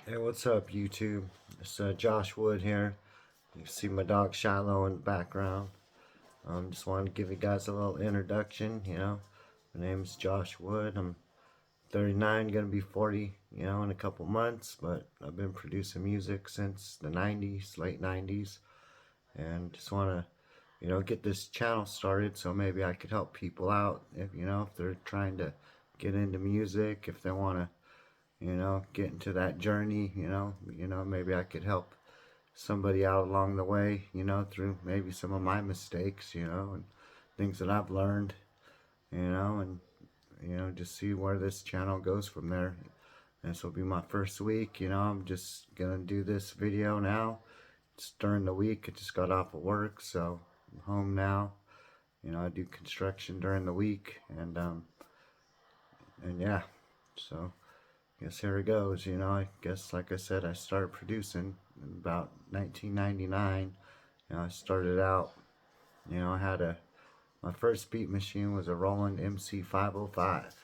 Hey, what's up, YouTube? It's Josh Wood here. You see my dog Shiloh in the background. Just wanted to give you guys a little introduction. My name is Josh Wood. I'm 39, gonna be 40, in a couple months. But I've been producing music since the 90s, late 90s, and just wanna, get this channel started so maybe I could help people out if they're trying to get into music, if they wanna get into that journey, maybe I could help somebody out along the way, through maybe some of my mistakes, and things that I've learned, and, just see where this channel goes from there. This will be my first week, I'm just gonna do this video now. It's during the week, I just got off of work, so I'm home now. I do construction during the week, and yeah, so guess here it goes. I guess, like I said, I started producing in about 1999. I started out, I had my first beat machine was a Roland MC505.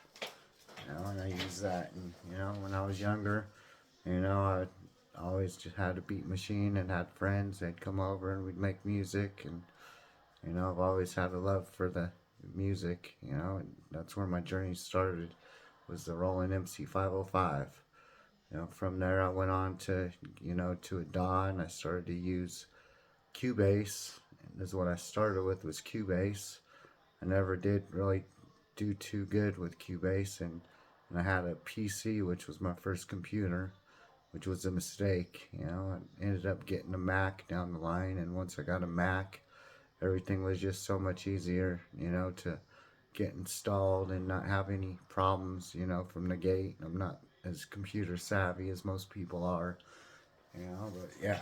And I used that, and, when I was younger, I always just had a beat machine and had friends. They'd come over and we'd make music, and, I've always had a love for the music, and that's where my journey started, was the Roland MC505. From there I went on to, to a DAW, and I started to use Cubase. And this is what I started with, was Cubase. I never did really do too good with Cubase, and I had a PC, which was my first computer, which was a mistake. I ended up getting a Mac down the line, and once I got a Mac, everything was just so much easier, to get installed and not have any problems, from the gate. I'm not as computer savvy as most people are, but yeah.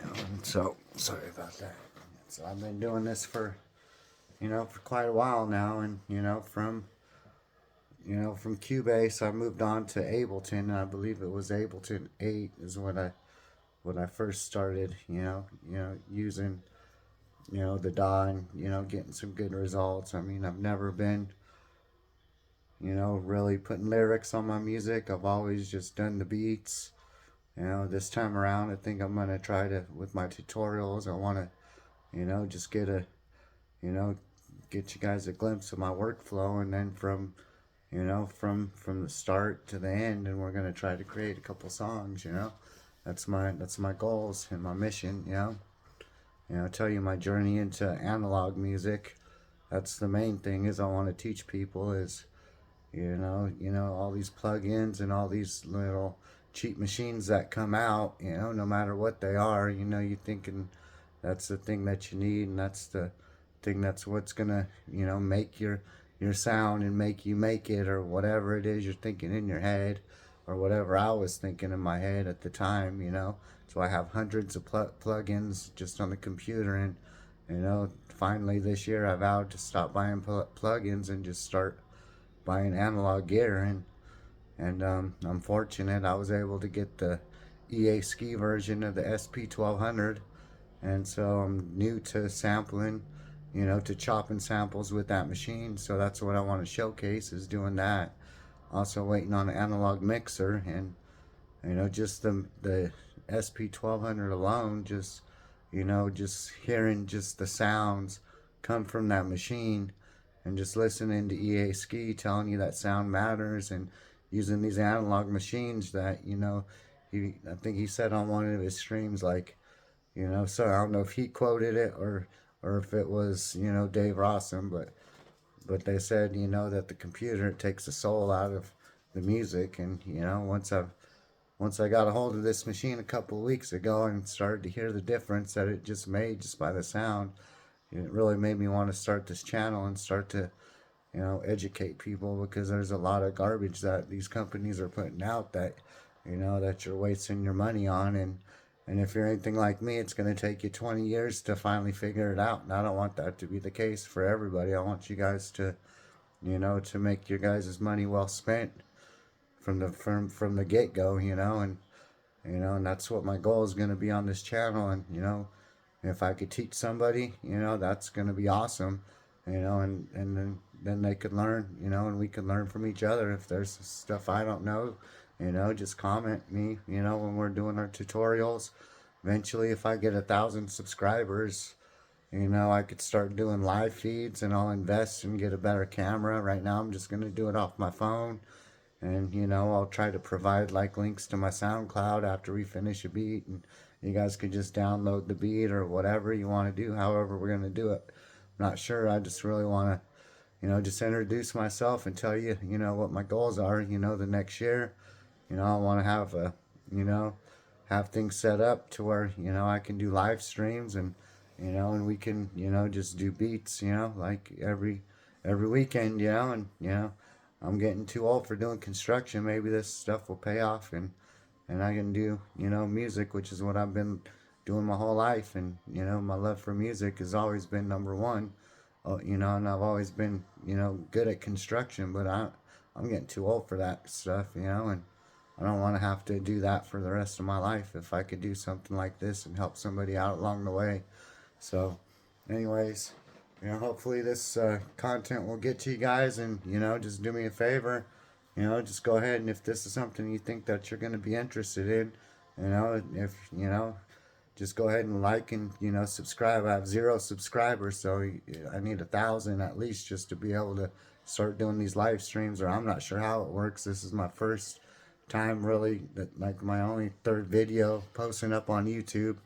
And so, sorry about that. So I've been doing this for, for quite a while now, and, from Cubase, I moved on to Ableton, and I believe it was Ableton 8 is when I first started, using, the DAW, and, getting some good results. I mean, I've never been, really putting lyrics on my music. I've always just done the beats. This time around, I think I'm going to try to, with my tutorials, I want to, just you know, get you guys a glimpse of my workflow, and then from the start to the end, and we're going to try to create a couple songs, That's my goals and my mission, tell you my journey into analog music. That's the main thing, is I want to teach people is, all these plugins and all these little cheap machines that come out, no matter what they are, you're thinking that's the thing that you need, and that's the thing that's what's gonna, make your sound and make you make it, or whatever it is you're thinking in your head, or whatever I was thinking in my head at the time, So I have hundreds of plugins just on the computer, and, finally this year I vowed to stop buying plugins and just start buying analog gear, and I'm fortunate I was able to get the EA ski version of the sp1200, and so I'm new to sampling, to chopping samples with that machine. So that's what I want to showcase, is doing that. Also waiting on an analog mixer, and just the sp1200 alone, just just hearing just the sounds come from that machine, and just listening to EA Ski telling you that sound matters, and using these analog machines that, I think he said on one of his streams, like, so I don't know if he quoted it, or if it was, Dave Rossum, but they said, that the computer takes the soul out of the music. And, once I got a hold of this machine a couple of weeks ago and started to hear the difference that it just made just by the sound, it really made me want to start this channel and start to, educate people, because there's a lot of garbage that these companies are putting out that, that you're wasting your money on. And if you're anything like me, it's going to take you 20 years to finally figure it out. And I don't want that to be the case for everybody. I want you guys to, to make your guys' money well spent from the get-go, and that's what my goal is going to be on this channel. And, if I could teach somebody, that's going to be awesome, and then they could learn, and we can learn from each other. If there's stuff I don't know, just comment me, when we're doing our tutorials. Eventually, if I get 1,000 subscribers, I could start doing live feeds, and I'll invest and get a better camera. Right now, I'm just going to do it off my phone. And, I'll try to provide like links to my SoundCloud after we finish a beat. And you guys could just download the beat or whatever you want to do, however we're going to do it. I'm not sure. I just really want to, just introduce myself and tell you, what my goals are, the next year. I want to have you know, have things set up to where, I can do live streams, and we can, just do beats, like every weekend, and I'm getting too old for doing construction. Maybe this stuff will pay off, and I can do, music, which is what I've been doing my whole life. And, my love for music has always been number one. And I've always been, good at construction, but I'm getting too old for that stuff, and I don't want to have to do that for the rest of my life. If I could do something like this and help somebody out along the way. So, anyways, hopefully this content will get to you guys, and, just do me a favor, just go ahead, and if this is something you think that you're going to be interested in, if, just go ahead and like and, subscribe. I have 0 subscribers, so I need 1,000 at least just to be able to start doing these live streams, or I'm not sure how it works. This is my first time really, like my only 3rd video posting up on YouTube,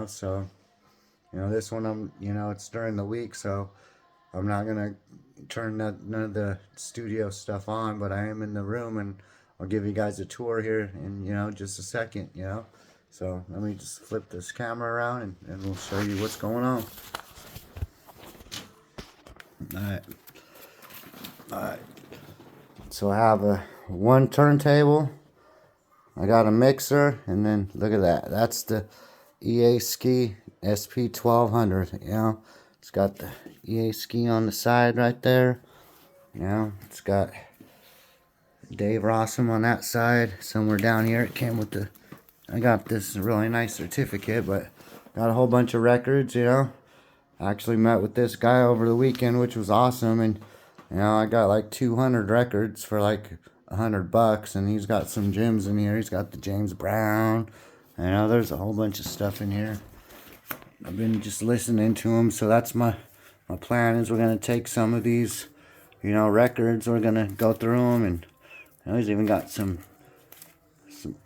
so, this one it's during the week, so I'm not gonna turn none of the studio stuff on, but I am in the room, and I'll give you guys a tour here in, just a second, So let me just flip this camera around, and we'll show you what's going on. Alright. So I have one turntable. I got a mixer, and then look at that. That's the EA Ski sp1200. It's got the EA Ski on the side right there. It's got Dave Rossum on that side. Somewhere down here, it came with I got this really nice certificate, but got a whole bunch of records, I actually met with this guy over the weekend, which was awesome, and, I got like 200 records for like $100, and he's got some gems in here. He's got the James Brown, there's a whole bunch of stuff in here. I've been just listening to him, so that's my plan is we're going to take some of these, records, we're going to go through them, and he's even got some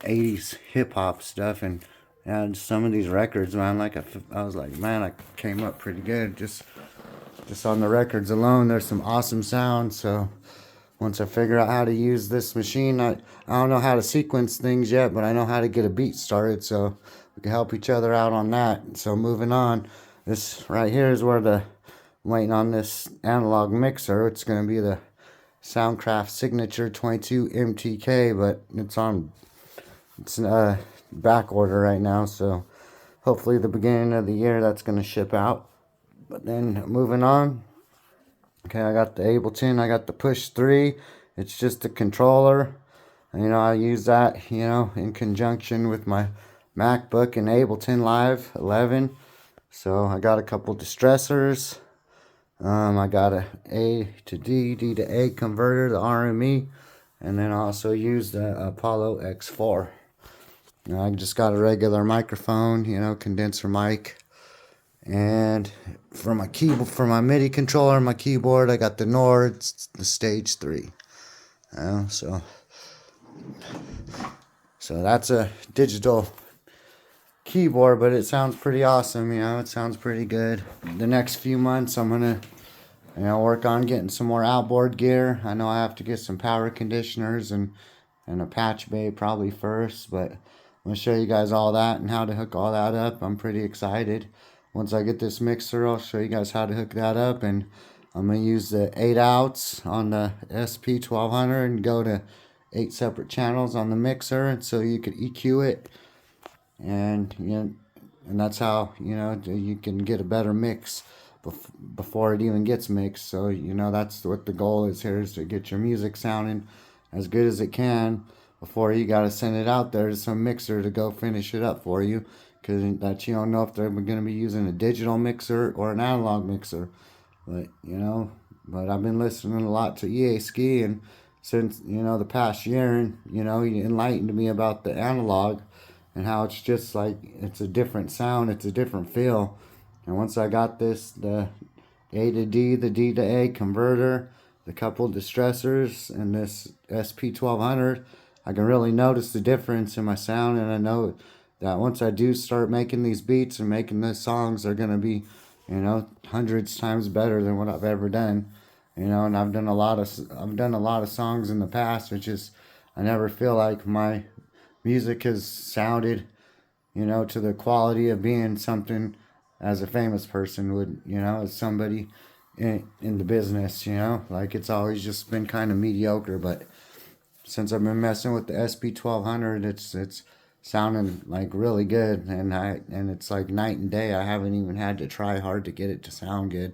80s hip-hop stuff, and some of these records, man, I was like, man, I came up pretty good just on the records alone. There's some awesome sounds. So once I figure out how to use this machine, I don't know how to sequence things yet, but I know how to get a beat started, so we can help each other out on that. So moving on, this right here is where I'm waiting on this analog mixer. It's going to be the Soundcraft Signature 22 MTK, but it's back order right now, so hopefully the beginning of the year that's going to ship out. But then moving on, okay, I got the Ableton. I got the Push 3. It's just a controller. I use that, in conjunction with my MacBook and Ableton Live 11. So I got a couple distressors. I got a to D, D to A converter, the RME, and then I also use the Apollo X4. I just got a regular microphone, condenser mic. And for my keyboard, for my MIDI controller, my keyboard, I got the Nord, the Stage 3. So that's a digital keyboard, but it sounds pretty awesome. It sounds pretty good. The next few months, I'm gonna, work on getting some more outboard gear. I know I have to get some power conditioners and a patch bay probably first, but I'm gonna show you guys all that and how to hook all that up. I'm pretty excited. Once I get this mixer, I'll show you guys how to hook that up, and I'm going to use the 8 outs on the sp1200 and go to 8 separate channels on the mixer, and so you could EQ it, and and that's how you can get a better mix before it even gets mixed. So that's what the goal is here, is to get your music sounding as good as it can before you got to send it out there to some mixer to go finish it up for you. Because that you don't know if they're going to be using a digital mixer or an analog mixer. But, but I've been listening a lot to EA Ski, and since, the past year, and, he enlightened me about the analog and how it's just like, it's a different sound, it's a different feel. And once I got the A to D, the D to A converter, the couple distressors, and this sp1200, I can really notice the difference in my sound. And I know that once I do start making these beats and making these songs, they're gonna be, hundreds times better than what I've ever done. And I've done a lot of songs in the past, which is, I never feel like my music has sounded, to the quality of being something as a famous person would, as somebody in the business, like it's always just been kind of mediocre. But since I've been messing with the sp1200, it's sounding like really good, and it's like night and day. I haven't even had to try hard to get it to sound good.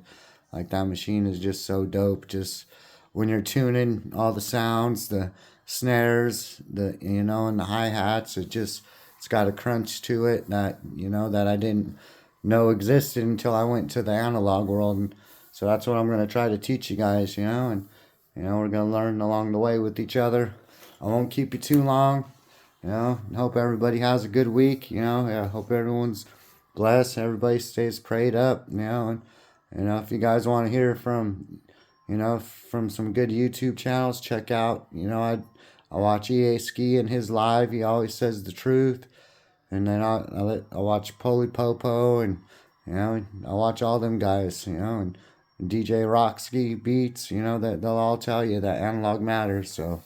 Like, that machine is just so dope. Just when you're tuning all the sounds, the snares, and the hi-hats, it's got a crunch to it that, that I didn't know existed until I went to the analog world. And so that's what I'm going to try to teach you guys, and, we're going to learn along the way with each other. I won't keep you too long, hope everybody has a good week, I hope everyone's blessed, everybody stays prayed up, and, if you guys want to hear from, from some good YouTube channels, check out, I watch EA Ski and his live. He always says the truth. And then I watch Poly Popo, and, I watch all them guys, and DJ Rockski Beats, that they'll all tell you that analog matters. So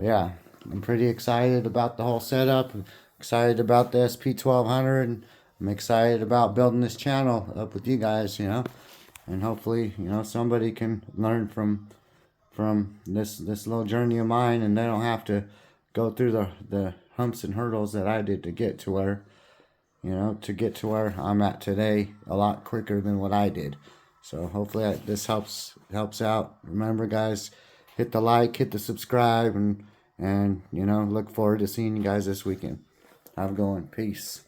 yeah, I'm pretty excited about the whole setup. I'm excited about the sp1200, and I'm excited about building this channel up with you guys, and hopefully, somebody can learn from this little journey of mine, and they don't have to go through the humps and hurdles that I did to get to where, I'm at today a lot quicker than what I did. So hopefully this helps out. Remember, guys, hit the like, hit the subscribe, and look forward to seeing you guys this weekend. Have a good one. Peace.